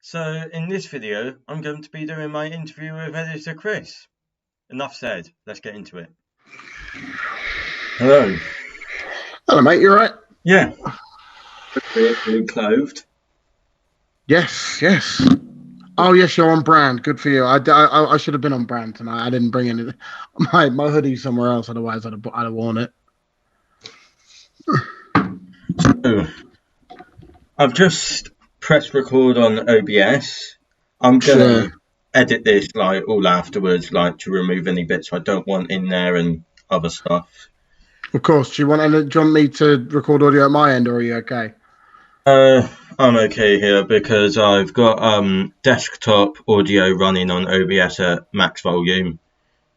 So in this video, I'm going to be doing my interview with editor Chris. Enough said, let's get into it. Hello. Hello, mate. You all right? Yeah. Fully clothed. Yes. Oh, yes, you're on brand. Good for you. I should have been on brand tonight. I didn't bring any. My hoodie somewhere else. Otherwise, I'd have worn it. So, I've just pressed record on OBS. I'm gonna Sure. edit this all afterwards, to remove any bits I don't want in there and other stuff. Of course. Do you want me to record audio at my end, or are you okay? I'm okay here because I've got desktop audio running on OBS at max volume.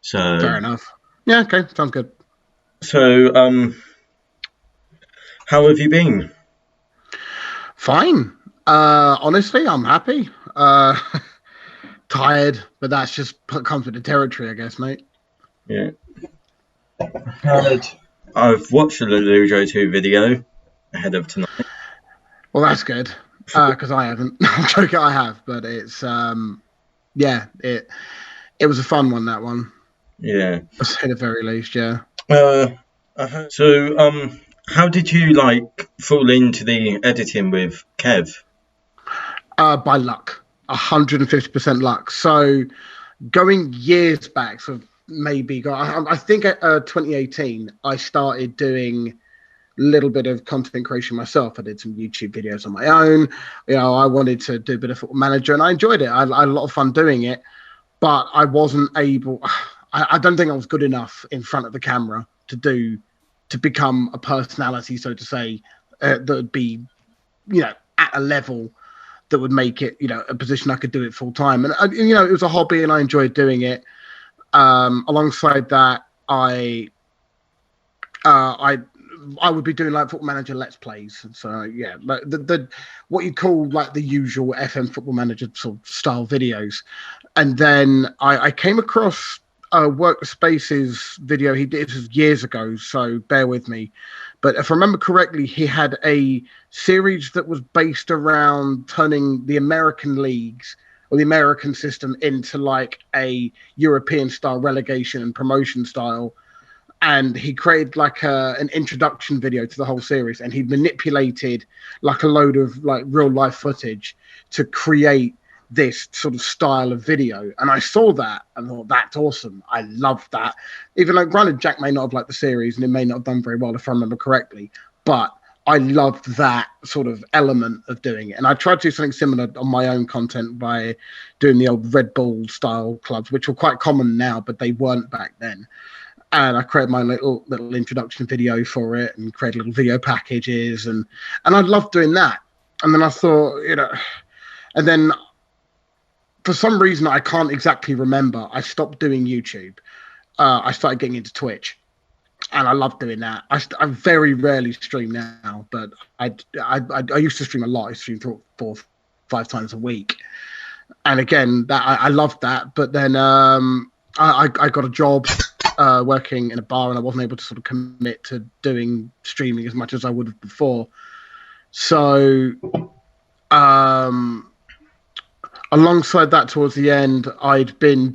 Fair enough. Yeah. Okay. Sounds good. So how have you been? Fine. Honestly, I'm happy. Tired, but that's just comes with the territory, I guess, mate. Yeah. I've watched the Lollujo 2 video ahead of tonight. Well, that's good. Because I haven't. I'm joking. I have, but it's yeah. It was a fun one. That one. Yeah. I'll say the very least, yeah. So, how did you fall into the editing with Kev? By luck, 150% luck. So going years back, so maybe I think 2018, I started doing a little bit of content creation myself. I did some YouTube videos on my own. I wanted to do a bit of Football Manager, and I enjoyed it. I had a lot of fun doing it, but I wasn't able. I don't think I was good enough in front of the camera to become a personality, so to say, that would be, at a level that would make it, a position I could do it full time. And it was a hobby, and I enjoyed doing it. Alongside that, I would be doing Football Manager Let's Plays. So yeah, like the what you call the usual FM Football Manager sort of style videos. And then I came across Workspace's video he did years ago, so bear with me. But if I remember correctly, he had a series that was based around turning the American leagues or the American system into a European style relegation and promotion style. And he created an introduction video to the whole series, and he manipulated a load of real life footage to create this sort of style of video. And I saw that and thought, that's awesome. I love that. Even granted, Jack may not have liked the series and it may not have done very well, if I remember correctly, but I loved that sort of element of doing it. And I tried to do something similar on my own content by doing the old Red Bull style clubs, which were quite common now, but they weren't back then. And I created my little introduction video for it and created little video packages, and I loved doing that. And then I thought, and then for some reason I can't exactly remember, I stopped doing YouTube. I started getting into Twitch, and I love doing that. I very rarely stream now, but I used to stream a lot. I streamed 4-5 times a week, and again, that I loved that. But then I got a job working in a bar, and I wasn't able to sort of commit to doing streaming as much as I would have before. So alongside that, towards the end, I'd been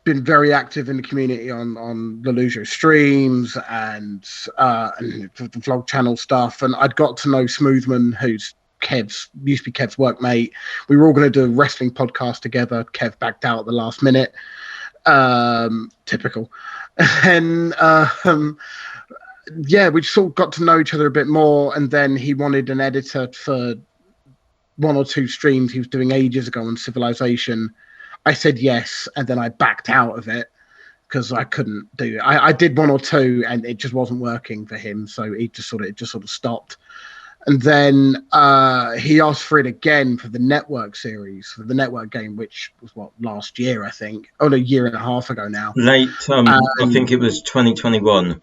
very active in the community on Lollujo streams and the vlog channel stuff, and I'd got to know Smoothman, who's used to be Kev's workmate. We were all going to do a wrestling podcast together. Kev backed out at the last minute. Typical. And yeah, we sort of got to know each other a bit more, and then he wanted an editor for 1 or 2 streams he was doing ages ago on Civilization. I said yes, and then I backed out of it because I couldn't do it. I did 1 or 2, and it just wasn't working for him, so it just sort of stopped. And then he asked for it again for the Network series, for the Network game, which was last year, I think. Oh, no, a year and a half ago now. I think it was 2021.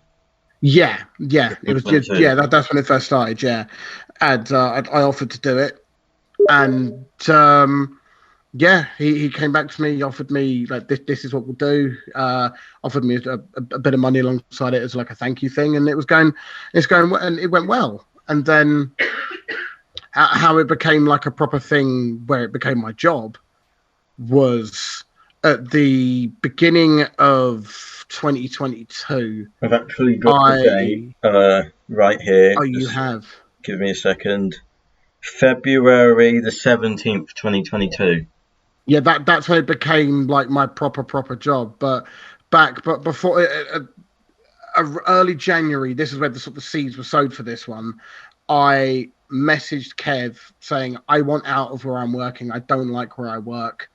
Yeah, it was just, yeah. That's when it first started. Yeah, and I offered to do it, and yeah, he came back to me, offered me this is what we'll do. Offered me a bit of money alongside it as a thank you thing, and it went well. And then how it became like a proper thing where it became my job was at the beginning of 2022. I've actually got the date right here. Oh, you Just have. give me a second. February the 17th, 2022. Yeah, that's when it became like my proper job. But before early January, this is where the sort of seeds were sowed for this one. I messaged Kev saying I want out of where I'm working. I don't like where I work.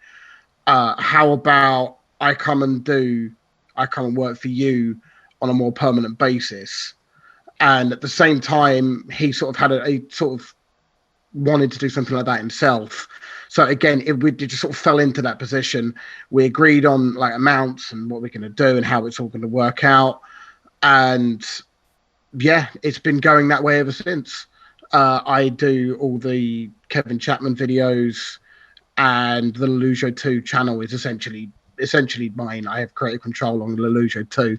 How about I come and work for you on a more permanent basis? And at the same time, he sort of had a sort of wanted to do something like that himself. So again, it just sort of fell into that position. We agreed on like amounts and what we're going to do and how it's all going to work out. And yeah, it's been going that way ever since. I do all the Kevin Chapman videos, and the Lollujo 2 channel is essentially mine. I have creative control on the Lollujo 2.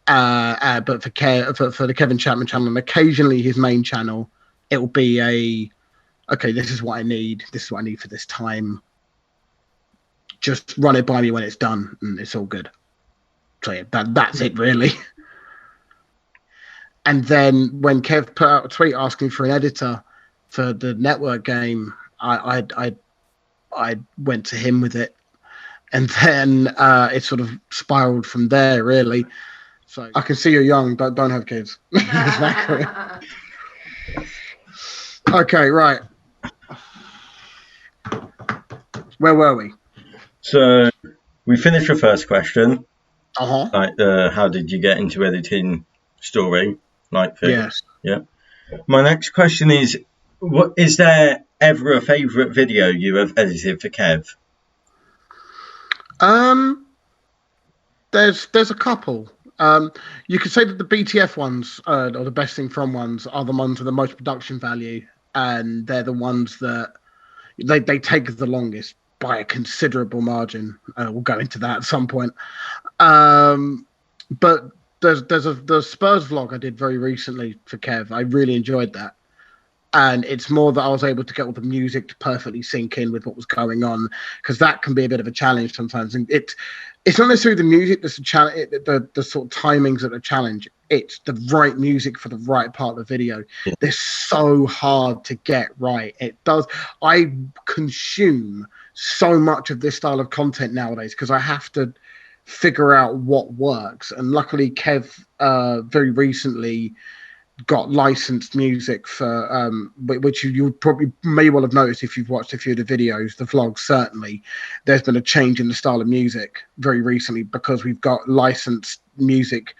But for the Kevin Chapman channel, and occasionally his main channel, it will be okay, this is what I need. This is what I need for this time. Just run it by me when it's done, and it's all good. So yeah, that's it really. And then when Kev put out a tweet asking for an editor for the network game, I went to him with it, and then it sort of spiraled from there really. So I can see you're young. Don't have kids. Exactly. Okay, right. Where were we? So we finished your first question, Uh-huh. like the how did you get into editing story, like thing. Yes. Yeah. My next question is, what is there ever a favourite video you have edited for Kev? There's a couple. You could say that the BTF ones, or the best thing from ones, are the ones with the most production value, and they're the ones that they take the longest by a considerable margin. We'll go into that at some point. But there's the Spurs vlog I did very recently for Kev. I really enjoyed that. And it's more that I was able to get all the music to perfectly sync in with what was going on, because that can be a bit of a challenge sometimes. And it's not necessarily the music that's a challenge, the sort of timings that are a challenge. It's the right music for the right part of the video. Yeah. They're so hard to get right. It does. I consume so much of this style of content nowadays because I have to figure out what works. And luckily, Kev very recently got licensed music for which you probably may well have noticed if you've watched a few of the videos, the vlogs. Certainly there's been a change in the style of music very recently because we've got licensed music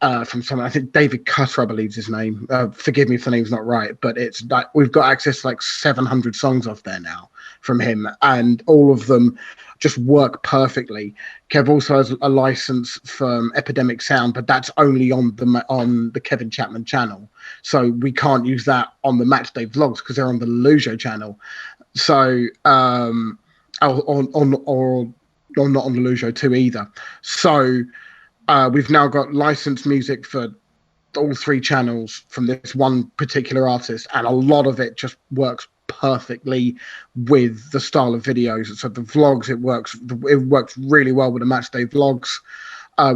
from someone, I think David Cutter, I believe is his name. Forgive me if the name's not right, but it's like we've got access to like 700 songs off there now from him, and all of them just work perfectly. Kev also has a license from Epidemic Sound, but that's only on the Kevin Chapman channel, so we can't use that on the Matchday vlogs because they're on the Lollujo channel. So or not on the Lollujo 2 either. So we've now got licensed music for all three channels from this one particular artist, and a lot of it just works perfectly with the style of videos. So the vlogs, it works really well with the Matchday vlogs.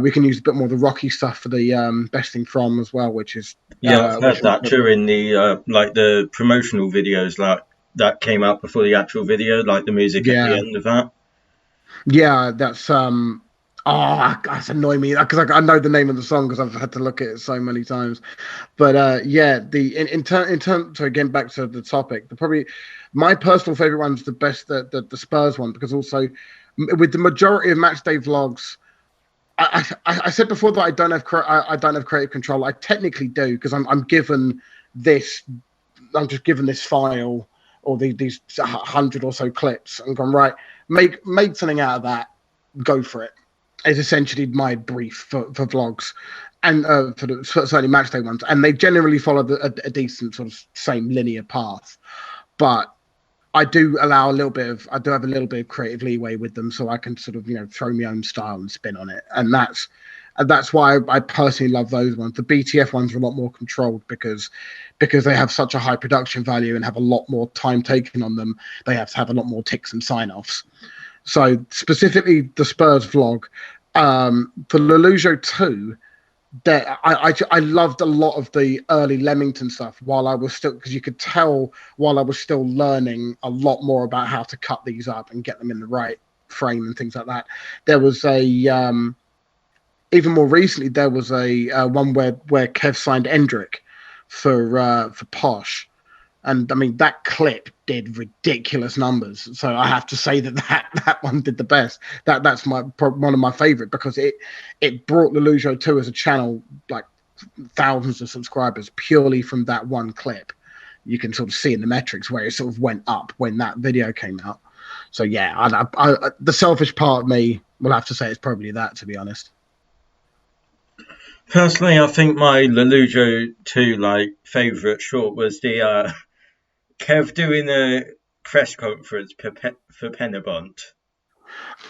We can use a bit more of the rocky stuff for the best thing from as well, which is I've heard that during the like the promotional videos that came out before the actual video, like the music at the end of that. Yeah, that's that's annoying me because I know the name of the song because I've had to look at it so many times. But yeah, in terms, so again back to the topic, probably my personal favorite one's the Spurs one, because also with the majority of Matchday vlogs, I said before that I don't have creative control. I technically do because I'm given this. I'm just given this file or these 100 or so clips and gone, right, make something out of that, go for it. Is essentially my brief for vlogs, and for certainly Matchday ones, and they generally follow a decent sort of same linear path. But I do have a little bit of creative leeway with them, so I can sort of throw my own style and spin on it, and that's And that's why I personally love those ones. The BTF ones are a lot more controlled because they have such a high production value and have a lot more time taken on them. They have to have a lot more ticks and sign-offs. So specifically the Spurs vlog, for Lollujo 2, that I loved a lot of the early Leamington stuff while I was still, because you could tell while I was still learning a lot more about how to cut these up and get them in the right frame and things like that. There was a even more recently there was a one where Kev signed Endrick for Posh. And I mean, that clip did ridiculous numbers. So I have to say that one did the best. That's one of my favorite, because it brought Lollujo 2 as a channel like thousands of subscribers purely from that one clip. You can sort of see in the metrics where it sort of went up when that video came out. So yeah, I the selfish part of me will have to say it's probably that, to be honest. Personally, I think my Lollujo 2 favourite short was the Kev doing a press conference for Penabont.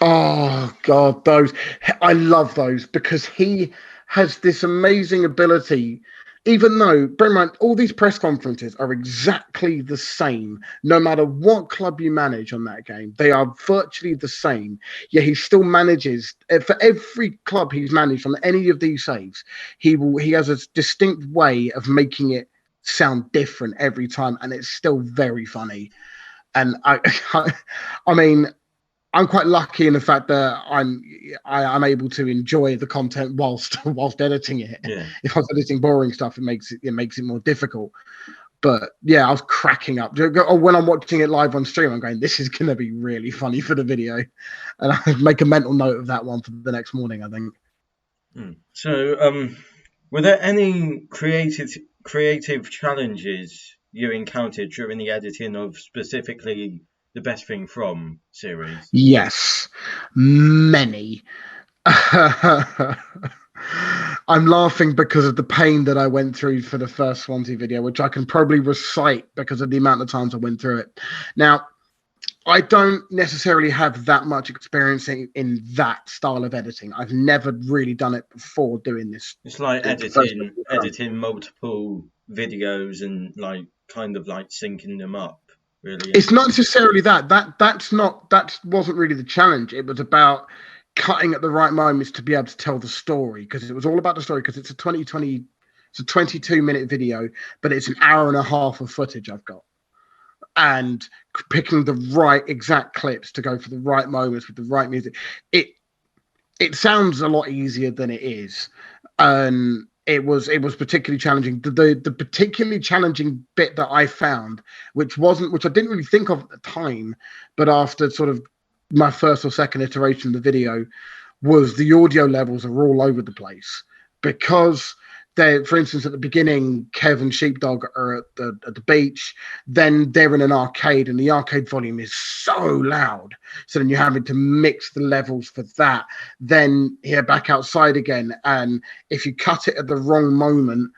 Oh God, those I love those, because he has this amazing ability. Even though, bear in mind, all these press conferences are exactly the same, no matter what club you manage on that game, they are virtually the same. Yet he still manages, for every club he's managed on any of these saves, he has a distinct way of making it sound different every time, and it's still very funny. And I mean, I'm quite lucky in the fact that I'm able to enjoy the content whilst editing it. Yeah. If I was editing boring stuff, it makes it more difficult. But yeah, I was cracking up. Or when I'm watching it live on stream, I'm going, "This is going to be really funny for the video," and I make a mental note of that one for the next morning, I think. So, were there any creative challenges you encountered during the editing of specifically the Best Thing From series? Yes, many. I'm laughing because of the pain that I went through for the first Swansea video, which I can probably recite because of the amount of times I went through it. Now, I don't necessarily have that much experience in that style of editing. I've never really done it before doing this. It's like editing multiple videos and kind of syncing them up, really. It's not necessarily that. That wasn't really the challenge. It was about cutting at the right moments to be able to tell the story, because it was all about the story, because it's a 22-minute video, but it's an hour and a half of footage I've got. And picking the right exact clips to go for the right moments with the right music. It sounds a lot easier than it is. It was particularly challenging. The particularly challenging bit that I found, which I didn't really think of at the time, but after sort of my first or second iteration of the video, was the audio levels are all over the place, because for instance, at the beginning, Kev and Sheepdog are at the beach. Then they're in an arcade, and the arcade volume is so loud. So then you're having to mix the levels for that. Then here back outside again, and if you cut it at the wrong moment,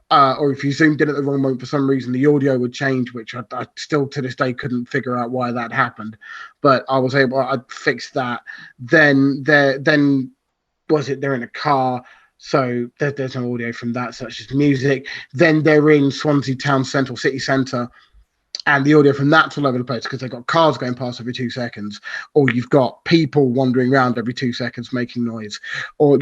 or if you zoomed in at the wrong moment for some reason, the audio would change, which I still to this day couldn't figure out why that happened. But I fixed that. Then they're in a car. So there's no audio from that, such as music. Then they're in Swansea Town Central, city centre, and the audio from that's all over the place, because they've got cars going past every 2 seconds, or you've got people wandering around every 2 seconds making noise, or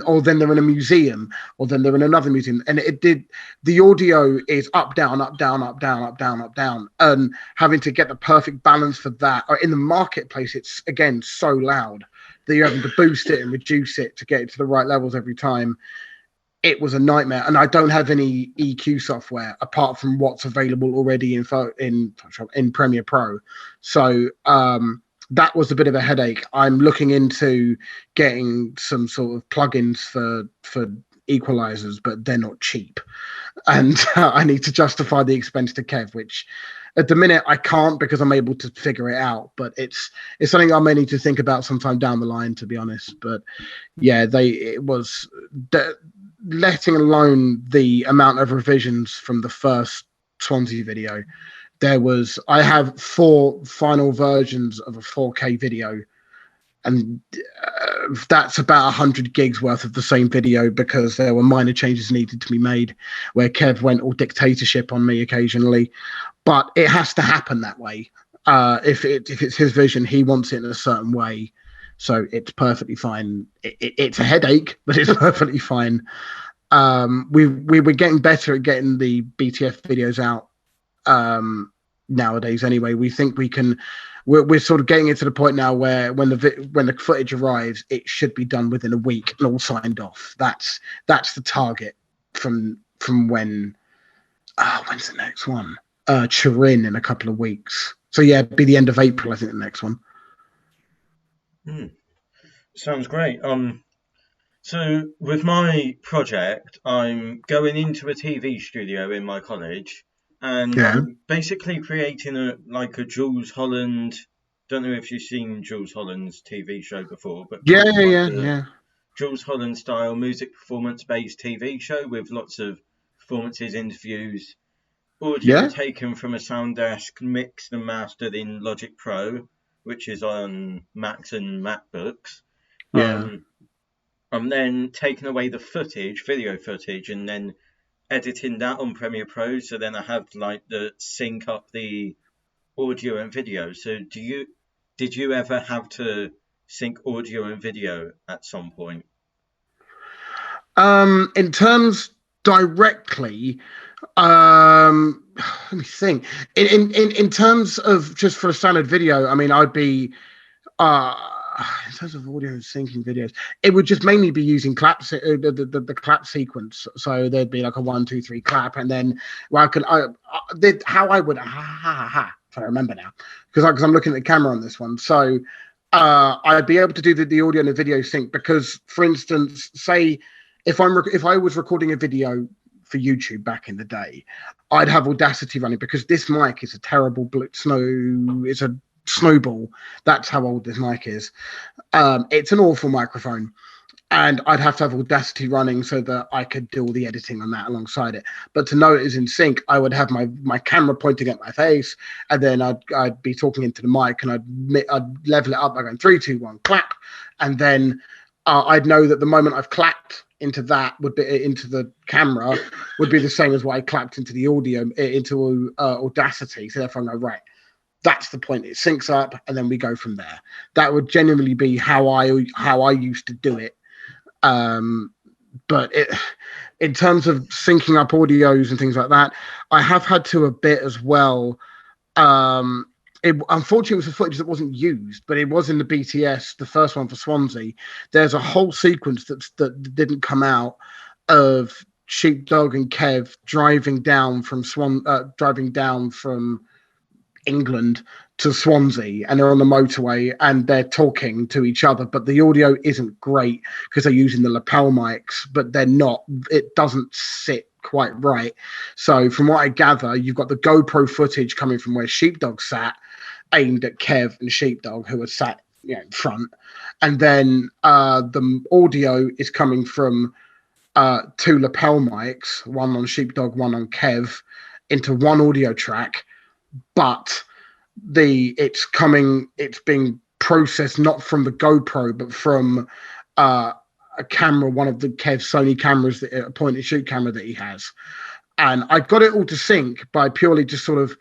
or then they're in a museum, or then they're in another museum, and the audio is up, down, up, down, up, down, up, down, up, down, and having to get the perfect balance for that. Or in the marketplace, it's again so loud that you're having to boost it and reduce it to get it to the right levels every time. It was a nightmare, and I don't have any EQ software apart from what's available already in Premiere Pro. So that was a bit of a headache. I'm looking into getting some sort of plugins for equalizers, but they're not cheap, and I need to justify the expense to Kev, which at the minute I can't, because I'm able to figure it out. But it's something I may need to think about sometime down the line, to be honest. But yeah, letting alone the amount of revisions from the first Swansea video. I have 4 final versions of a 4K video, and that's about 100 gigs worth of the same video because there were minor changes needed to be made where Kev went all dictatorship on me occasionally. But it has to happen that way. If it's his vision, he wants it in a certain way. So it's perfectly fine. It's a headache, but it's perfectly fine. We were getting better at getting the BTF videos out nowadays. Anyway, we think we can. We're sort of getting it to the point now where when the footage arrives, it should be done within a week and all signed off. That's the target from when. When's the next one? Turin in a couple of weeks. So yeah, it'd be the end of April, I think, the next one. Sounds great. So with my project, I'm going into a TV studio in my college, and Yeah. I'm basically creating a Jules Holland. Don't know if you've seen Jules Holland's TV show before, but Yeah, kind of yeah, like yeah, a yeah. Jules Holland style music performance based TV show with lots of performances, interviews, audio Yeah, taken from a sound desk, mixed and mastered in Logic Pro, which is on Macs and MacBooks. yeah. Um, I'm then taking away the footage, video footage, and then editing that on Premiere Pro. So then I have like the sync up the audio and video. So did you ever have to sync audio and video at some point? In terms directly, um, let me think. In terms of just for a standard video, I mean, I'd be uh in terms of audio and syncing videos, it would just mainly be using the clap sequence. So there'd be like a 1 2 3 clap, and then well, how I would if I remember now, because I'm looking at the camera on this one. So I'd be able to do the audio and the video sync because, for instance, say if I was recording a video for YouTube back in the day, I'd have Audacity running because this mic is a terrible it's a snowball. That's how old this mic is. It's an awful microphone. And I'd have to have Audacity running so that I could do all the editing on that alongside it. But to know it is in sync, I would have my camera pointing at my face, and then I'd be talking into the mic, and I'd level it up by going 3 2 1 clap, and then I'd know that the moment I've clapped into that would be into the camera would be the same as what I clapped into the audio into Audacity. So therefore, I go right. That's the point. It syncs up, and then we go from there. That would genuinely be how I used to do it. But in terms of syncing up audios and things like that, I have had to a bit as well. Unfortunately, it was a footage that wasn't used, but it was in the BTS, the first one for Swansea. There's a whole sequence that didn't come out of Sheepdog and Kev driving down from England to Swansea, and they're on the motorway and they're talking to each other, but the audio isn't great because they're using the lapel mics, but it doesn't sit quite right. So from what I gather, you've got the GoPro footage coming from where Sheepdog sat, aimed at Kev and Sheepdog, who were sat in front, and then the audio is coming from 2 lapel mics, one on Sheepdog, one on Kev, into one audio track, but it's being processed not from the GoPro but from a camera, one of the Kev Sony cameras, a point and shoot camera that he has. And I got it all to sync by purely just sort of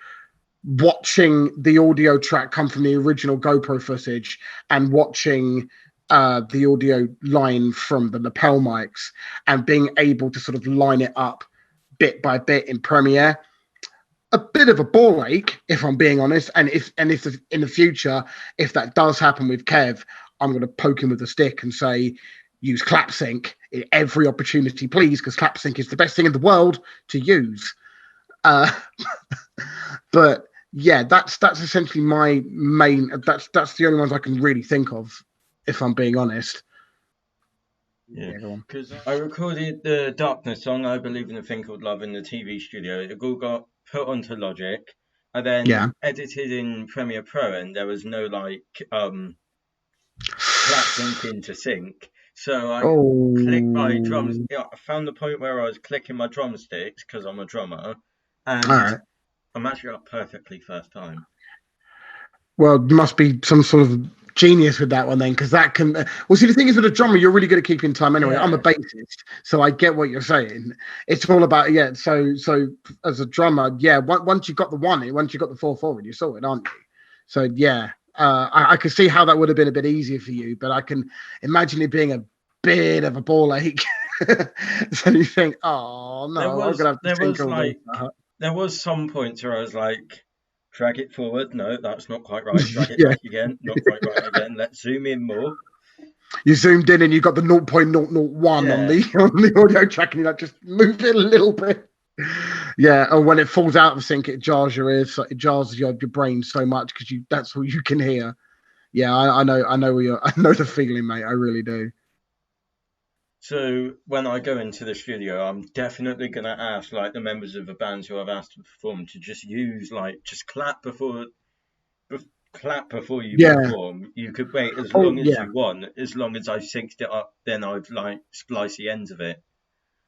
watching the audio track come from the original GoPro footage and watching the audio line from the lapel mics and being able to sort of line it up bit by bit in Premiere. A bit of a ball ache, if I'm being honest. And if in the future, if that does happen with Kev, I'm going to poke him with a stick and say, use ClapSync in every opportunity, please, because ClapSync is the best thing in the world to use. But yeah, that's essentially my main. That's the only ones I can really think of, if I'm being honest. Yeah, Yeah, go on. because I recorded the Darkness song, I Believe in a Thing Called Love, in the TV studio. It all got put onto Logic. I Yeah. then edited in Premiere Pro, and there was no clap sync into sync. So I clicked my drums. Oh, Yeah, I found the point where I was clicking my drumsticks because I'm a drummer, all and right. I matched it up perfectly first time. Well, there must be some sort of Genius with that one then, because that can. Well, see, the thing is with a drummer, you're really good at keeping time anyway. I'm a Yeah. bassist, so I get what you're saying. It's all about So as a drummer, once you got the one, once you got the 4/4, you're sorted, aren't you? So yeah, I can see how that would have been a bit easier for you, but I can imagine it being a bit of a ball ache. So you think, oh There no, I'm was gonna have to there think was all this. there was some points where I was like, drag it forward. No, that's not quite right. Drag it Yeah, back again. Not quite right again. Let's zoom in more. you zoomed in and you got the 0.001 on Yeah. the audio track, and you like just move it a little bit. Yeah, and when it falls out of sync, it jars your ears, it jars your brain so much because that's all you can hear. Yeah, I know where I know the feeling, mate. I really do. So when I go into the studio, I'm definitely gonna ask like the members of the bands who I've asked to perform to just use like just clap before you Yeah. perform. You could wait as Oh long as yeah. you want. As long as I've synced it up, then I've like spliced the ends of it.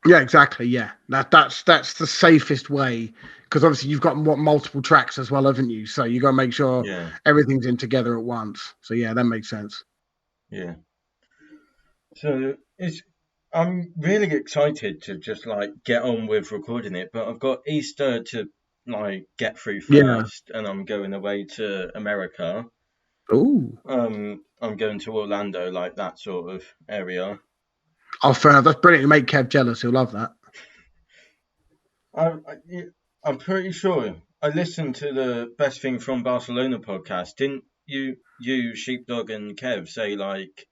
Yeah, exactly. Yeah, that's the safest way because obviously you've got multiple tracks as well, haven't you? So you got to make sure Yeah, everything's in together at once. So yeah, that makes sense. yeah. So it's I'm really excited to just like get on with recording it, but I've got Easter to like get through Yeah. first, and I'm going away to America. Ooh. I'm going to Orlando, like that sort of area. Oh, fair enough. That's brilliant. You make Kev jealous. He'll love that. Yeah, I'm pretty sure I listened to the Best Thing from Barcelona podcast. Didn't you, Sheepdog and Kev, say like,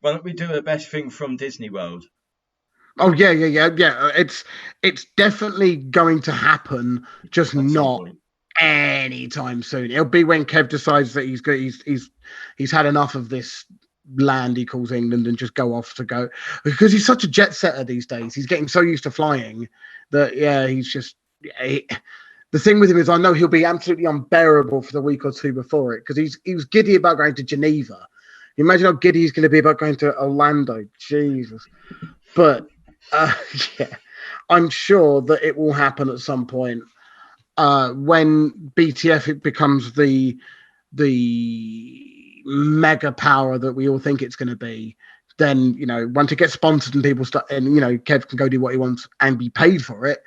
why don't we do a Best Thing from Disney World Oh yeah. It's definitely going to happen, just at some not point? anytime soon. It'll be when Kev decides that he's good. He's had enough of this land he calls England and just go off to go because he's such a jet setter these days. He's getting so used to flying that he's just. The thing with him is, I know he'll be absolutely unbearable for the week or two before it because he was giddy about going to Geneva. You imagine how giddy he's going to be about going to Orlando. Jesus. But yeah, I'm sure that it will happen at some point when BTF it becomes the mega power that we all think it's going to be. Then once it gets sponsored and people start, and Kev can go do what he wants and be paid for it.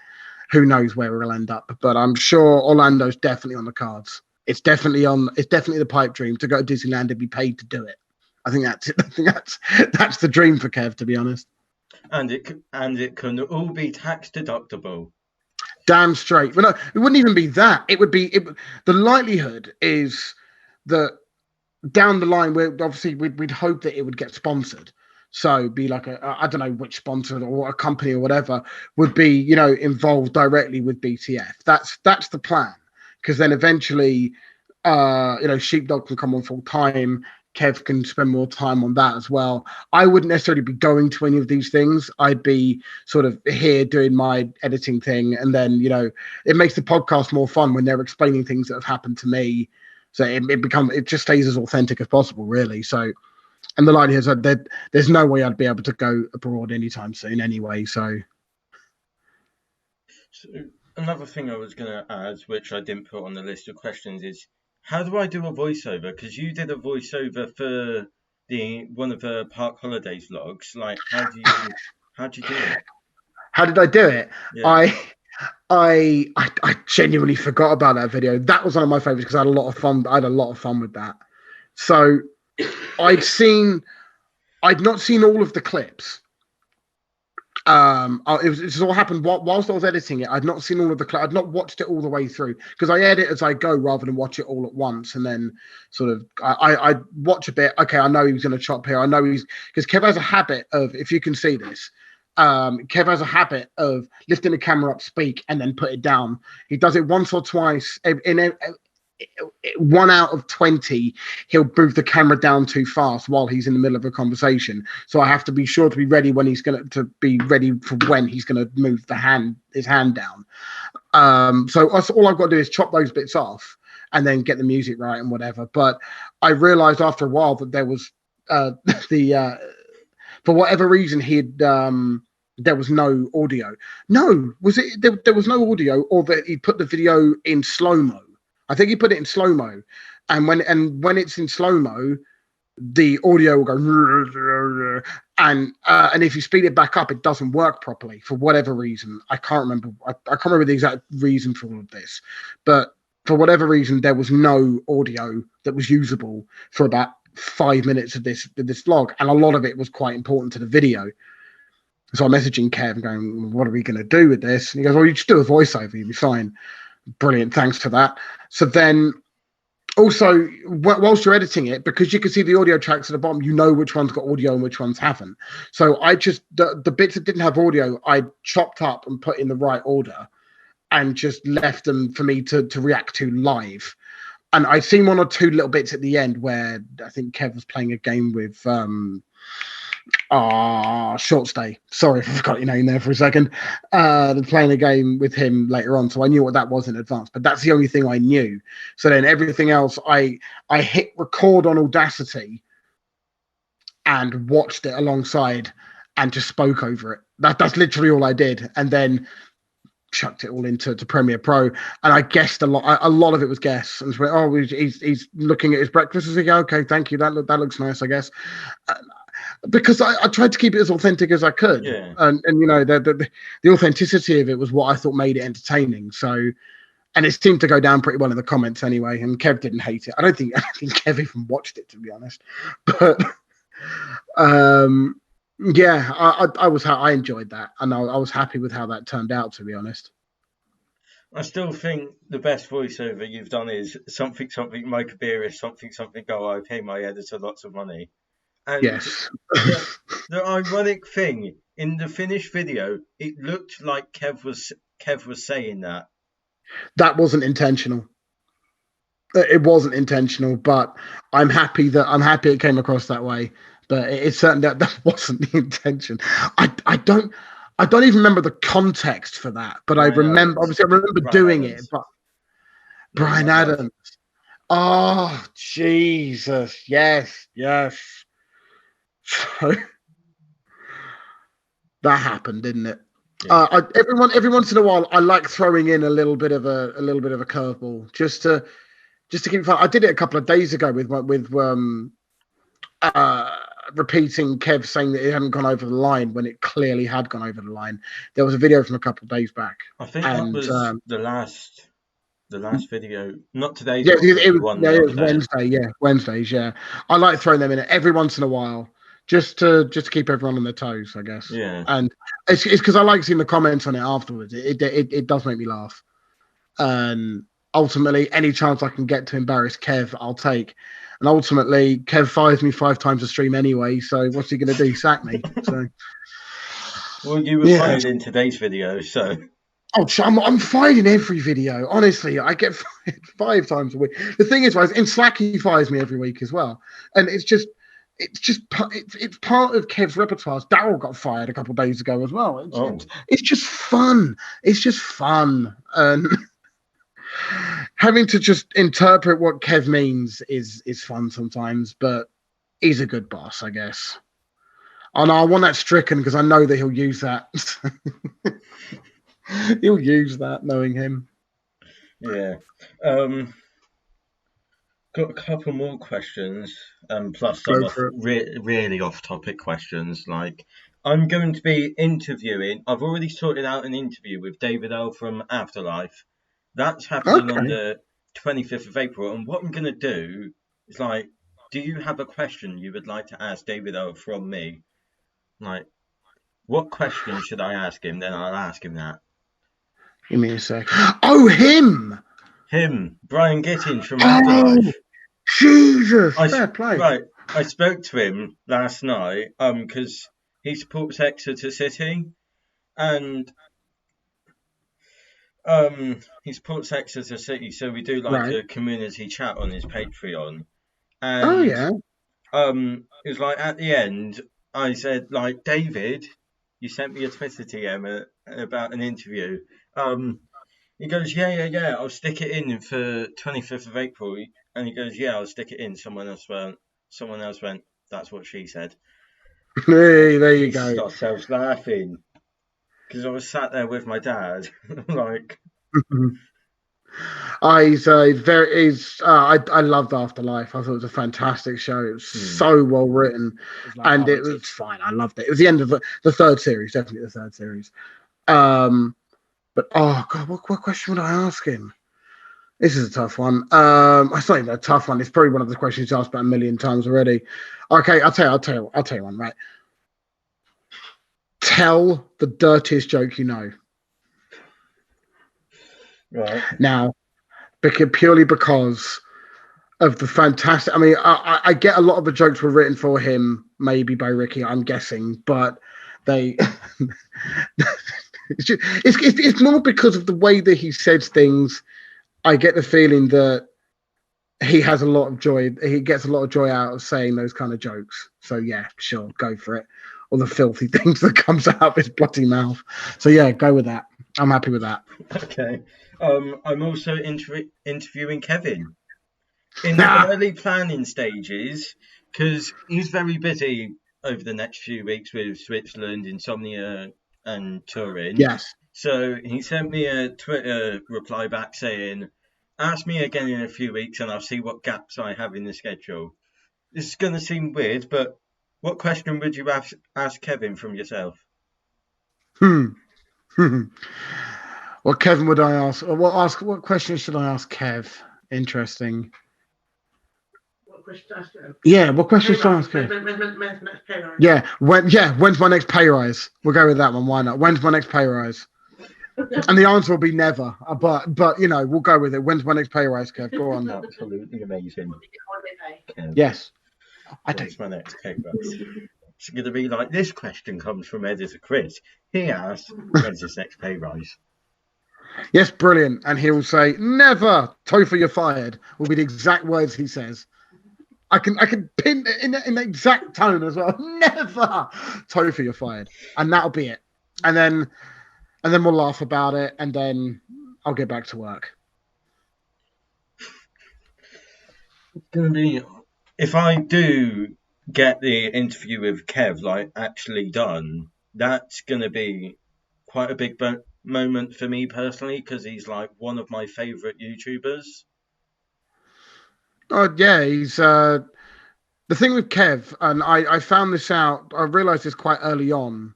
Who knows where we'll end up? But I'm sure Orlando's definitely on the cards. It's definitely on. It's definitely the pipe dream to go to Disneyland and be paid to do it. I think that's it. I think that's the dream for Kev, to be honest. And it can all be tax deductible. Damn straight. Well, no, it wouldn't even be that. It would be. The likelihood is that down the line, we'd hope that it would get sponsored. So be like I don't know which sponsor or a company or whatever would be involved directly with BTF. That's the plan, because then eventually Sheepdog can come on full time. Kev can spend more time on that as well. I wouldn't necessarily be going to any of these things. I'd be sort of here doing my editing thing, and then it makes the podcast more fun when they're explaining things that have happened to me. So it just stays as authentic as possible, really. So, and the line is that there's no way I'd be able to go abroad anytime soon, anyway. So Another thing I was going to add, which I didn't put on the list of questions, is how do I do a voiceover? Because you did a voiceover for the one of the Park Holidays vlogs. Like, how do you do it? how did I do it? Yeah. I genuinely forgot about that video. That was one of my favorites because I had a lot of fun. I had a lot of fun with that. So I'd not seen all of the clips. It all happened whilst I was editing it. I'd not seen all of the clips. I'd not watched it all the way through because I edit as I go rather than watch it all at once. And then sort of I watch a bit. Okay, I know he was going to chop here. I know because Kev has a habit of, if you can see this, Kev has a habit of lifting the camera up, speak, and then put it down. He does it once or twice. In 1 out of 20, he'll move the camera down too fast while he's in the middle of a conversation. So I have to be sure to be ready when he's going to be ready for when he's going to move his hand down. So all I've got to do is chop those bits off and then get the music right and whatever. But I realized after a while that there was for whatever reason there was no audio. No, was it there was no audio, or that he put the video in slow-mo? I think he put it in slow-mo. and when it's in slow mo, the audio will go, and if you speed it back up, it doesn't work properly for whatever reason. I can't remember. I can't remember the exact reason for all of this, but for whatever reason, there was no audio that was usable for about 5 minutes of this vlog, and a lot of it was quite important to the video. So I'm messaging Kev and going, "What are we going to do with this?" And he goes, "Well, you just do a voiceover, you'll be fine." Brilliant, thanks for that. So then also, whilst you're editing it, because you can see the audio tracks at the bottom, you know which one's got audio and which ones haven't. So I just the bits that didn't have audio, I chopped up and put in the right order, and just left them for me to react to live. And I've seen one or two little bits at the end where I think Kev was playing a game with short stay. Sorry if I forgot your name there for a second. Playing a game with him later on, so I knew what that was in advance. But that's the only thing I knew. So then everything else, I hit record on Audacity and watched it alongside and just spoke over it. That's literally all I did, and then chucked it all into Premiere Pro. And I guessed a lot. A lot of it was guess. And went, oh, he's looking at his breakfast. I said, yeah, okay, thank you. That looks nice, I guess. Because I tried to keep it as authentic as I could, Yeah. and you know the authenticity of it was what I thought made it entertaining. So, and it seemed to go down pretty well in the comments anyway. And Kev didn't hate it. I don't think Kev even watched it, to be honest. But yeah, I enjoyed that, and I was happy with how that turned out, to be honest. I still think the best voiceover you've done is something my career is something go. I pay my editor lots of money. And Yes, the the ironic thing in the finished video, it looked like Kev was saying that. that wasn't intentional. It wasn't intentional, but I'm happy it came across that way. But it's certain that wasn't the intention. I don't even remember the context for that, but I Brian remember Adams. obviously I remember Brian doing it. Adams. But Name Brian of love. Adams, oh Jesus, yes, yes. So that happened, didn't it? Yeah. Every once in a while, I like throwing in a little bit of a curveball just to keep fun. I did it a couple of days ago with uh, repeating Kev saying that it hadn't gone over the line when it clearly had gone over the line. There was a video from a couple of days back, I think that and was the last video. Not today's yeah, one, but the one the it other was day. Wednesday. Yeah, Wednesdays. Yeah, I like throwing them in every once in a while, just to keep everyone on their toes, I guess. Yeah. And it's because I like seeing the comments on it afterwards. It does make me laugh, and ultimately, any chance I can get to embarrass Kev, I'll take. And ultimately, Kev fires me 5 times a stream anyway. So what's he going to do? Sack me? So Well, you were yeah. fired in today's video, so Oh, I'm fired in every video. Honestly, I get fired 5 times a week. The thing is, right, in Slack he fires me every week as well, and it's part of Kev's repertoire. Daryl got fired a couple of days ago as well. It's just fun. It's just fun, and having to just interpret what Kev means is fun sometimes. But he's a good boss, I guess. And I want that stricken because I know that he'll use that. He'll use that, knowing him. yeah. Got a couple more questions, plus some Go for it. really off-topic questions. Like, I'm going to be interviewing. I've already sorted out an interview with David L from Afterlife. That's happening on Okay. the 25th of April. And what I'm going to do is like, do you have a question you would like to ask David L from me? Like, what question should I ask him? Then I'll ask him that. Give me a sec. Oh, him! Him, Brian Gittins from Oh, Afterlife. Jesus! Fair play. Right, I spoke to him last night, because he supports Exeter City, and he supports Exeter City, so we do like Right. a community chat on his Patreon, Oh, and yeah. it was like at the end, I said like, David, you sent me a Twitter DM about an interview. He goes, yeah, I'll stick it in for 25th of April, and he goes, yeah, I'll stick it in. Someone else went, that's what she said. Hey, there you Pissed go. ourselves laughing because I was sat there with my dad, like, I loved Afterlife. I thought it was a fantastic show. It was Hmm. so well written, and it's fine. I loved it. It was the end of the third series, definitely the third series. But oh god, what question would I ask him? This is a tough one. It's not even a tough one. It's probably one of the questions he's asked about a million times already. Okay, I'll tell you one. Right, tell the dirtiest joke you know. Right. Now, purely because of the fantastic. I mean, I get a lot of the jokes were written for him, maybe by Ricky, I'm guessing, but they. It's more because of the way that he says things. I get the feeling that he has a lot of joy. He gets a lot of joy out of saying those kind of jokes. So yeah, sure, go for it. All the filthy things that comes out of his bloody mouth. So yeah, go with that. I'm happy with that. Okay. I'm also interviewing Kevin in the early planning stages because he's very busy over the next few weeks with Switzerland, Insomnia, and Turin. Yes. So he sent me a Twitter reply back saying, "Ask me again in a few weeks, and I'll see what gaps I have in the schedule." This is going to seem weird, but what question would you ask Kevin from yourself? Hmm. What Kevin would I ask? Or what question should I ask Kev? Interesting. Yeah, what question should I ask Kev? Yeah, when's my next pay rise? We'll go with that one. Why not? When's my next pay rise? And the answer will be never. But you know, we'll go with it. When's my next pay rise, Kev? Go on. Absolutely amazing. Kev, Yes. I don't. when's my next pay rise? It's going to be like this question comes from editor Chris. He asked, "When's his next pay rise?" Yes, brilliant. And he will say, "Never, Topher, you're fired." Will be the exact words he says. I can pin it in the exact tone as well. Never, Topher, you're fired, and that'll be it. And then we'll laugh about it, and then I'll get back to work. It's going to be if I do get the interview with Kev like actually done. That's going to be quite a big moment for me personally because he's like one of my favorite YouTubers. Oh yeah, he's the thing with Kev, and I found this out. I realized this quite early on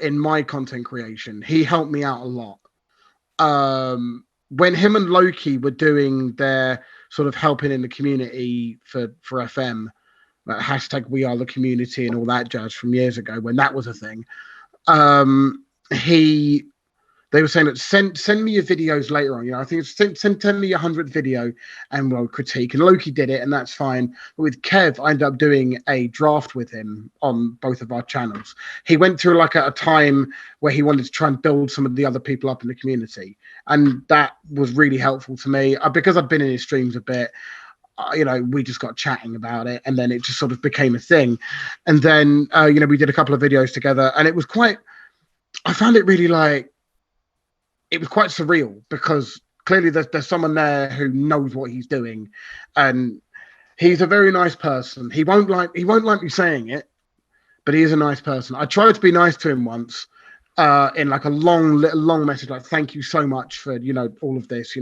in my content creation. He helped me out a lot. When him and Loki were doing their sort of helping in the community for FM, like hashtag We Are the Community and all that jazz from years ago when that was a thing. He They were saying that send me your videos later on. You know, I think it's send me your 100th video and we'll critique. And Loki did it, and that's fine. But with Kev, I ended up doing a draft with him on both of our channels. He went through like a time where he wanted to try and build some of the other people up in the community, and that was really helpful to me because I've been in his streams a bit. You know, we just got chatting about it, and then it just sort of became a thing. And then you know, we did a couple of videos together, and it was quite. I found it really like. It was quite surreal because clearly there's someone there who knows what he's doing, and he's a very nice person. He won't like me saying it, but he is a nice person. I tried to be nice to him once in like a long message, like thank you so much for all of this,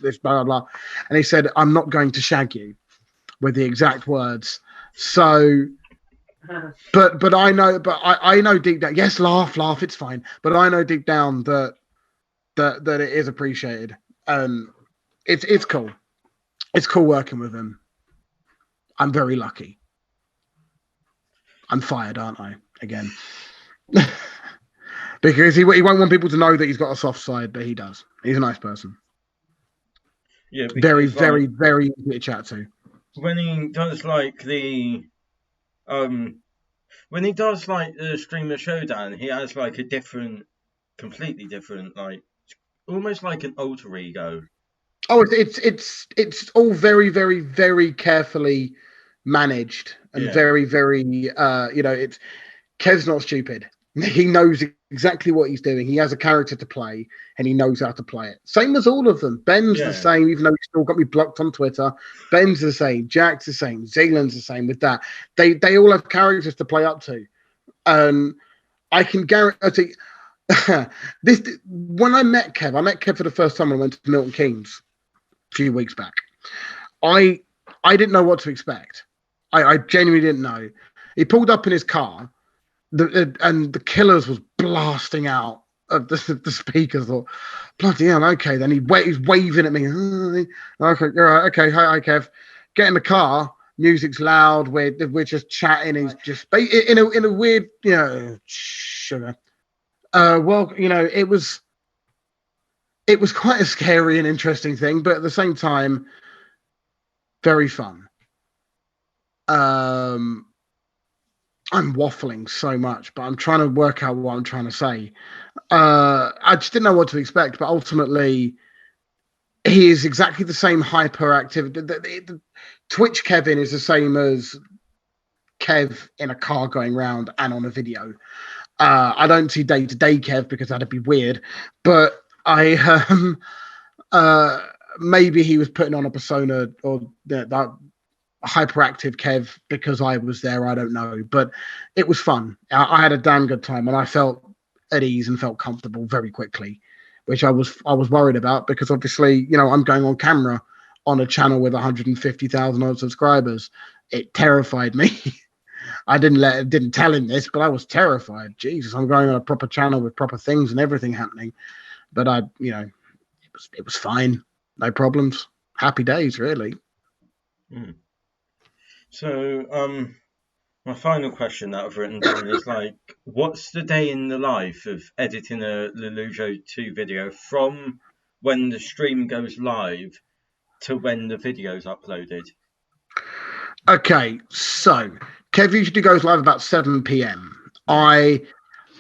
this blah blah blah, and he said I'm not going to shag you, with the exact words. So. But I know deep down. Yes, laugh, it's fine. But I know deep down that it is appreciated. It's cool. It's cool working with him. I'm very lucky. I'm fired, aren't I? Again. Because he won't want people to know that he's got a soft side, but he does. He's a nice person. Yeah, very, very, very easy to chat to. When he does like the streamer showdown, he has like a completely different, like almost like an alter ego. Oh, it's all very, very, very carefully managed and very, very it's Kev's not stupid. He knows exactly what he's doing. He has a character to play and he knows how to play it. Same as all of them. Ben's the same, even though he's still got me blocked on Twitter. Ben's the same. Jack's the same. Zealand's the same with that. They all have characters to play up to. I can guarantee this when I met Kev for the first time when I went to Milton Keynes a few weeks back. I didn't know what to expect. I genuinely didn't know. He pulled up in his car, and the Killers was blasting out of the speakers. I thought, bloody hell, okay. Then he's waving at me. Okay, all right, okay, hi, Kev. Get in the car. Music's loud. We're just chatting. He's just in a weird, sugar. Well, it was quite a scary and interesting thing, but at the same time, very fun. I'm waffling so much, but I'm trying to work out what I'm trying to say. I just didn't know what to expect, but ultimately, he is exactly the same hyperactive. The Twitch Kevin is the same as Kev in a car going round and on a video. I don't see day to day Kev because that'd be weird, but maybe he was putting on a persona or that hyperactive Kev because I was there. I don't know, but it was fun. I had a damn good time, and I felt at ease and felt comfortable very quickly, which I was worried about because obviously, I'm going on camera on a channel with 150,000 odd subscribers. It terrified me. I didn't tell him this, but I was terrified. Jesus, I'm going on a proper channel with proper things and everything happening. But it was fine, no problems, happy days, really. Mm. So, my final question that I've written down is like, what's the day in the life of editing a Lollujo 2 video from when the stream goes live to when the video's uploaded? Okay, so Kev usually goes live about 7 p.m. I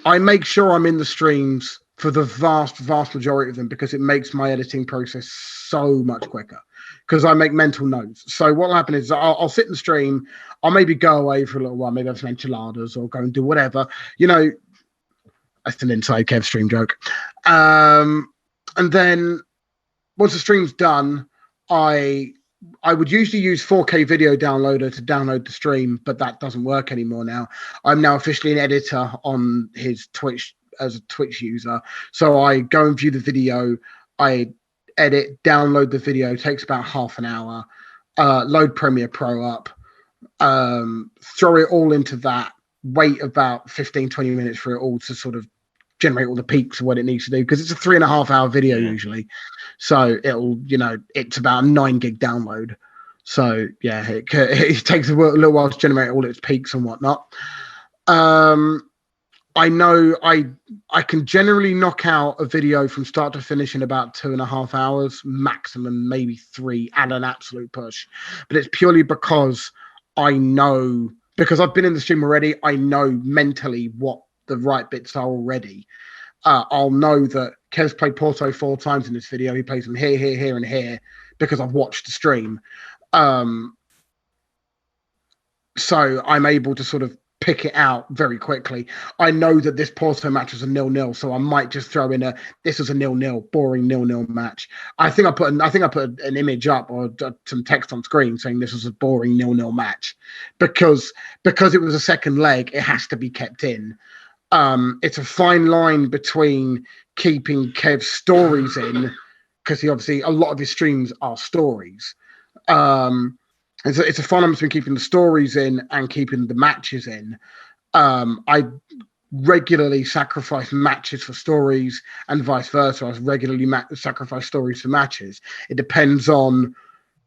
make sure I'm in the streams for the vast majority of them because it makes my editing process so much quicker because I make mental notes. So what will happen is I'll sit in the stream, I'll maybe go away for a little while, maybe have some enchiladas or go and do whatever. That's an inside Kev stream joke. And then once the stream's done, I would usually use 4K video downloader to download the stream, but that doesn't work anymore now. I'm now officially an editor on his Twitch as a Twitch user. So I go and view the video, I edit, download the video, it takes about half an hour, load Premiere Pro up, throw it all into that, wait about 15-20 minutes for it all to sort of generate all the peaks of what it needs to do because it's a 3.5 hour video usually. So it's about a 9 gig download. So yeah, it takes a little while to generate all its peaks and whatnot. I know I can generally knock out a video from start to finish in about 2.5 hours, maximum, maybe 3 at an absolute push. But it's purely because because I've been in the stream already, I know mentally what the right bits are already. I'll know that Kev's played Porto 4 times in this video. He plays them here, here, here, and here because I've watched the stream. So I'm able to sort of pick it out very quickly. I know that this Porto match was a 0-0, so I might just throw in this was a 0-0, boring 0-0 match. I think I put an image up or some text on screen saying this was a boring 0-0 match because it was a second leg. It has to be kept in. It's a fine line between keeping Kev's stories in because he obviously a lot of his streams are stories. It's a fine line between keeping the stories in and keeping the matches in. I regularly sacrifice matches for stories and vice versa. I regularly sacrifice stories for matches. It depends on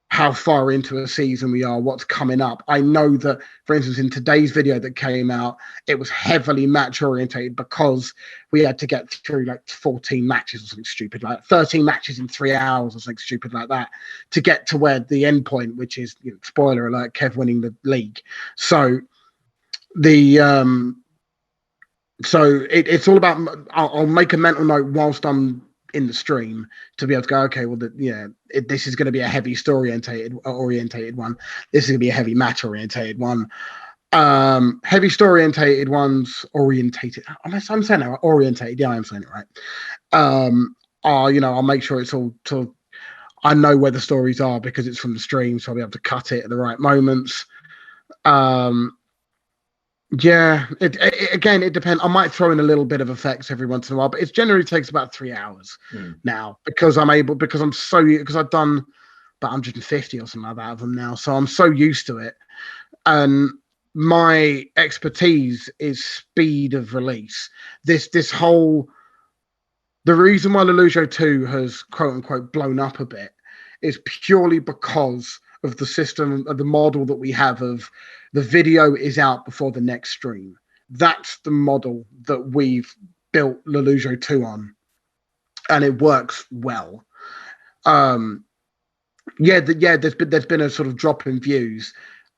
how far into a season we are, what's coming up. I know that, for instance, in today's video that came out, it was heavily match orientated because we had to get through like 14 matches or something stupid, like 13 matches in 3 hours or something stupid like that to get to where the end point, which is, spoiler alert, Kev winning the league. So it's all about, I'll make a mental note whilst I'm in the stream to be able to go, okay, well, this is going to be a heavy story orientated one. This is going to be a heavy match orientated one. Heavy story orientated ones orientated. I'm saying that right? Orientated. Yeah, I am saying it right. I'll make sure it's all till I know where the stories are because it's from the stream, so I'll be able to cut it at the right moments. Yeah, again, it depends. I might throw in a little bit of effects every once in a while, but it generally takes about 3 hours Mm. now because I've done about 150 or something like that of them now, so I'm so used to it. And my expertise is speed of release. This whole the reason why Lollujo 2 has quote unquote blown up a bit is purely because of the system of the model that we have of the video is out before the next stream. That's the model that we've built Lollujo 2 on, and it works well. Um, there's been a sort of drop in views.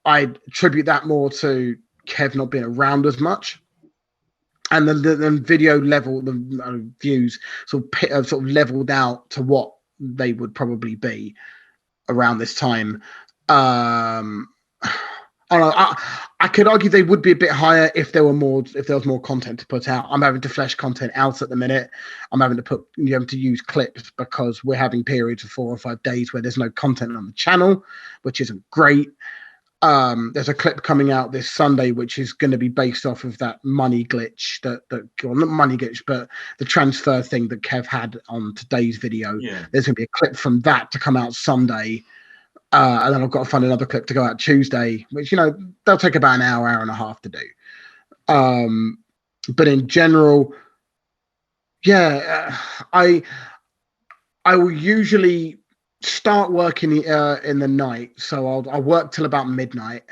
I attribute that more to Kev not being around as much, and the video level, the views sort of leveled out to what they would probably be around this time. Um, I don't know. I could argue they would be a bit higher if there was more content to put out. I'm having to flesh content out at the minute. I'm having to use clips because we're having periods of 4 or 5 days where there's no content on the channel, which isn't great. There's a clip coming out this Sunday which is going to be based off of that money glitch well, not money glitch, but the transfer thing that Kev had on today's video. Yeah. There's going to be a clip from that to come out Sunday. And then I've got to find another clip to go out Tuesday, which, they'll take about an hour and a half to do. But in general, yeah, I will usually start working in the night. So I'll work till about midnight.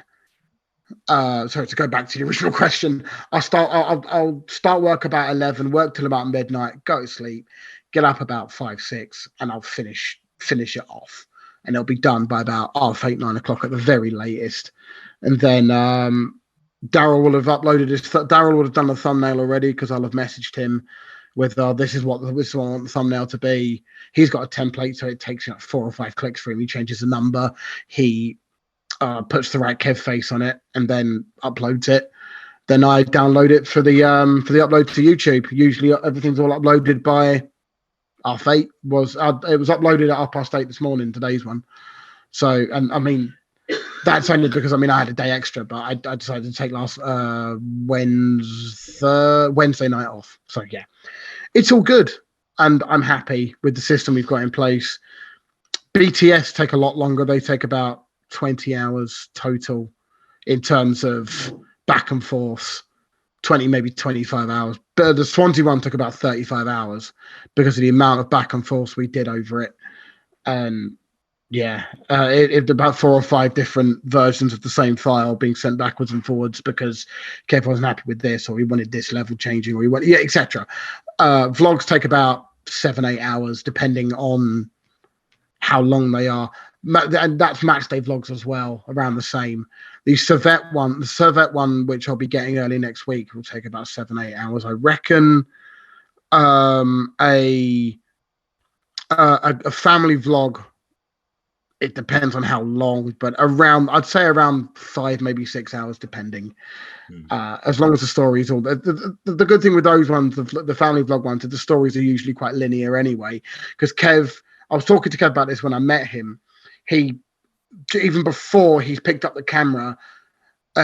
Sorry, to go back to the original question, I'll start work about 11, work till about midnight, go to sleep, get up about 5, 6, and I'll finish it off. And it'll be done by about 8, 9 o'clock at the very latest. And then Daryl will have done the thumbnail already because I'll have messaged him with this is what I want the thumbnail to be. He's got a template, so it takes 4 or 5 clicks for him. He changes the number. He puts the right Kev face on it, and then uploads it. Then I download it for the upload to YouTube. Usually everything's all uploaded by 8:30. It was uploaded at 8:30 this morning, today's one. So, and I mean, that's only because I had a day extra, but I decided to take last Wednesday night off. So yeah, it's all good, and I'm happy with the system we've got in place. BTS take a lot longer. They take about 20 hours total in terms of back and forth. 20, maybe 25 hours. But the Swansea one took about 35 hours because of the amount of back and forth we did over it. And yeah, it about 4 or 5 different versions of the same file being sent backwards and forwards because Kev wasn't happy with this, or he wanted this level changing, or etc. Vlogs take about 7, 8 hours depending on how long they are. And that's match day vlogs as well, around the same. The Servette one, which I'll be getting early next week, will take about 7, 8 hours, I reckon. A family vlog, it depends on how long, but I'd say around 5, maybe 6 hours, depending. As long as the stories all the good thing with those ones, the family vlog ones, the stories are usually quite linear anyway. Because I was talking to Kev about this when I met him. He, even before he's picked up the camera,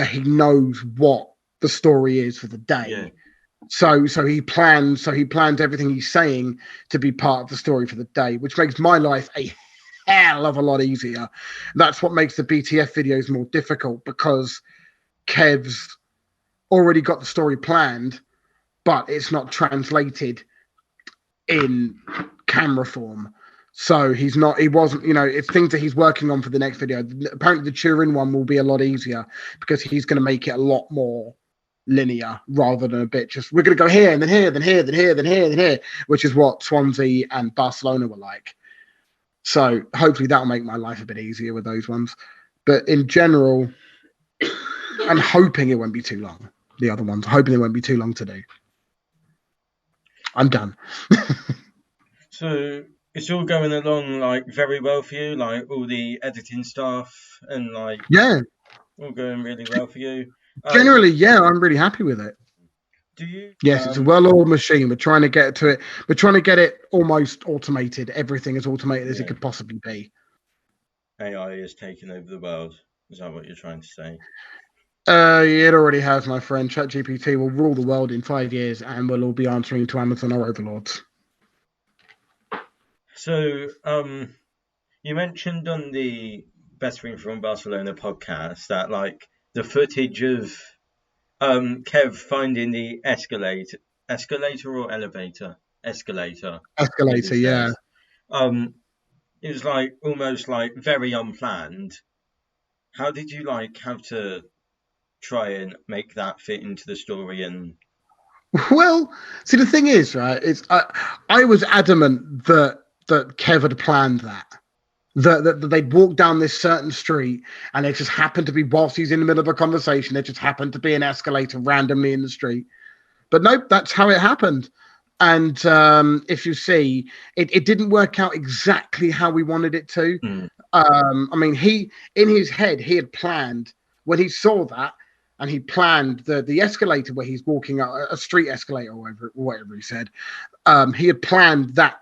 he knows what the story is for the day. Yeah. So he plans everything he's saying to be part of the story for the day, which makes my life a hell of a lot easier. That's what makes the BTF videos more difficult, because Kev's already got the story planned, but it's not translated in camera form. So he wasn't, it's things that he's working on for the next video. Apparently the Turin one will be a lot easier because he's going to make it a lot more linear rather than a bit just, we're going to go here and then here, then here, then here, then here, then here, which is what Swansea and Barcelona were like. So hopefully that'll make my life a bit easier with those ones. But in general, I'm hoping it won't be too long. The other ones, hoping it won't be too long to do. I'm done. So it's all going along very well for you, all the editing stuff and yeah, all going really well for you. Generally, yeah, I'm really happy with it. Do you? Yes, it's a well-oiled machine. We're trying to get to it. We're trying to get it almost automated. Everything as automated as it could possibly be. AI is taking over the world. Is that what you're trying to say? It already has, my friend. ChatGPT will rule the world in 5 years, and we'll all be answering to Amazon or overlords. So, you mentioned on the Best Thing from Barcelona podcast that like the footage of Kev finding the escalator or elevator, escalator, as he Escalator, yeah. says. Um, it was like almost like very unplanned. How did you like have to try and make that fit into the story and Well, see, the thing is, right? I was adamant that Kev had planned that. That they'd walk down this certain street, and it just happened to be whilst he's in the middle of a conversation, there just happened to be an escalator randomly in the street. But nope, that's how it happened. And if you see, it didn't work out exactly how we wanted it to. mm, I mean, he in his head he had planned when he saw that, and he planned the escalator where he's walking up a street escalator or whatever he said. He had planned that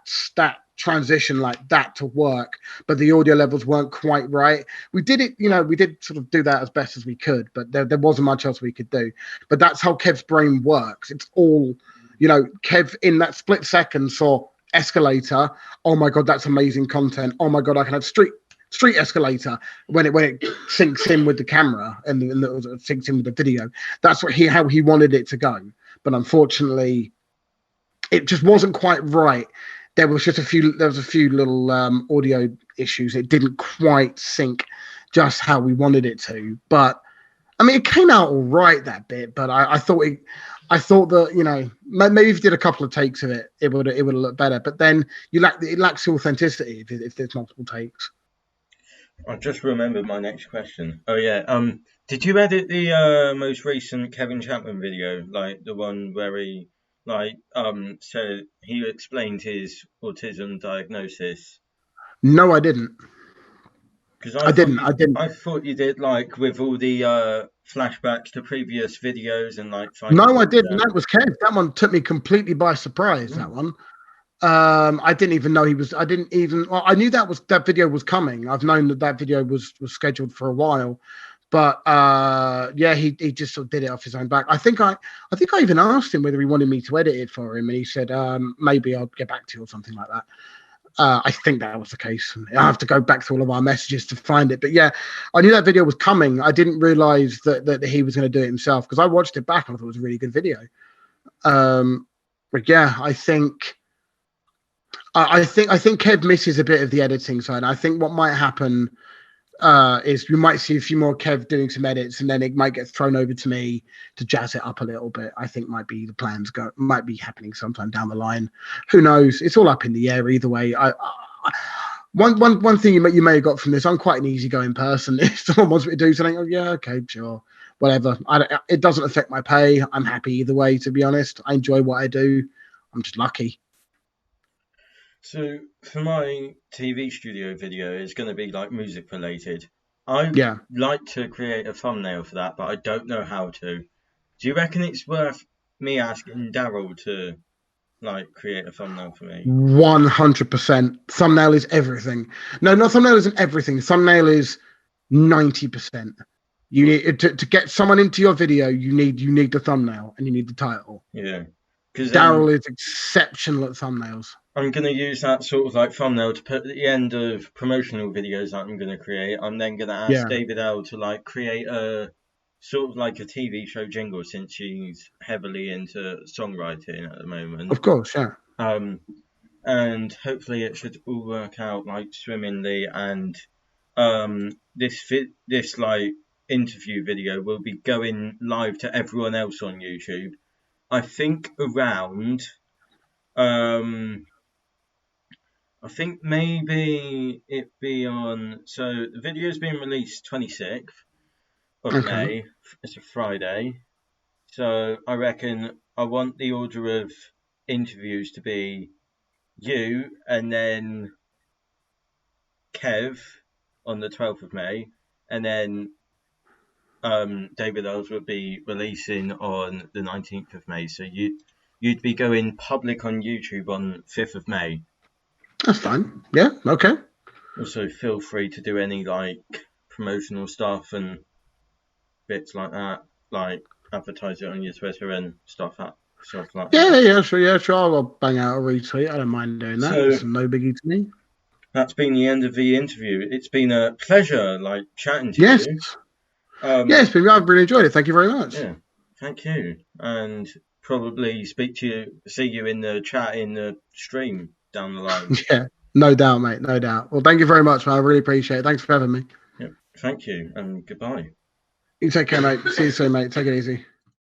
transition like that to work, but the audio levels weren't quite right. We did it, we did sort of do that as best as we could, but there wasn't much else we could do. But that's how Kev's brain works. It's all, Kev in that split second saw escalator. Oh my god, that's amazing content. Oh my god, I can have street escalator when it syncs in with the camera and it syncs in with the video. That's how he wanted it to go. But unfortunately, it just wasn't quite right. There was a few little audio issues. It didn't quite sync just how we wanted it to. But I mean, it came out all right, that bit. But I thought that maybe if you did a couple of takes of it, it would have looked better. But then it lacks authenticity if there's multiple takes. I just remembered my next question. Oh yeah, did you edit the most recent Kevin Chapman video, like the one where he said he explained his autism diagnosis? No, I didn't. Because I didn't. I didn't. I thought you did like with all the flashbacks to previous videos and like finding No, I things didn't. out. That was Kev. That one took me completely by surprise. That Mm. one. I didn't even know he was. I didn't even. Well, I knew that video was coming. I've known that video was scheduled for a while, but yeah, he just sort of did it off his own back. I think I even asked him whether he wanted me to edit it for him, and he said maybe I'll get back to you or something like that. I think that was the case. I have to go back through all of our messages to find it. But yeah, I knew that video was coming. I didn't realize that he was going to do it himself because I watched it back and I thought it was a really good video. But yeah, I think Kev misses a bit of the editing side. I think what might happen is we might see a few more Kev doing some edits, and then it might get thrown over to me to jazz it up a little bit. I think might be the plans might be happening sometime down the line. Who knows? It's all up in the air either way. One thing you may have got from this, I'm quite an easygoing person. If someone wants me to do something, oh yeah, okay, sure, whatever. It doesn't affect my pay. I'm happy either way, to be honest. I enjoy what I do. I'm just lucky. So for my TV studio video, it's going to be like music related. I'd Yeah. like to create a thumbnail for that, but I don't know how to. Do you reckon it's worth me asking Daryl to like create a thumbnail for me? 100%. Thumbnail is everything. No, not thumbnail isn't everything. Thumbnail is 90%. You need to get someone into your video. You need the thumbnail and you need the title. Yeah, because Daryl is exceptional at thumbnails. I'm going to use that sort of like thumbnail to put at the end of promotional videos that I'm going to create. I'm then going to ask Yeah. David L to like create a sort of like a TV show jingle since she's heavily into songwriting at the moment. Of course, yeah. And hopefully it should all work out like swimmingly. And this like interview video will be going live to everyone else on YouTube. I think around I think maybe it be on. So the video's being released 26th of Okay. May. It's a Friday. So I reckon I want the order of interviews to be you and then Kev on the 12th of May, and then David Ells will be releasing on the 19th of May. So you'd be going public on YouTube on 5th of May. That's fine. Yeah. Okay. Also, feel free to do any like promotional stuff and bits like that, like advertise it on your Twitter and stuff like Yeah, that. yeah, sure. I'll bang out a retweet. I don't mind doing that. So It's no biggie to me. that's been the end of the interview. It's been a pleasure, like chatting to Yes. you. Yes, I've really enjoyed it. Thank you very much. Yeah, thank you, and probably see you in the chat in the stream down the line. Yeah, no doubt, mate. No doubt. Well, thank you very much, man. I really appreciate it. Thanks for having me. Yeah, thank you, and goodbye. You take care, mate. See you soon, mate. Take it easy.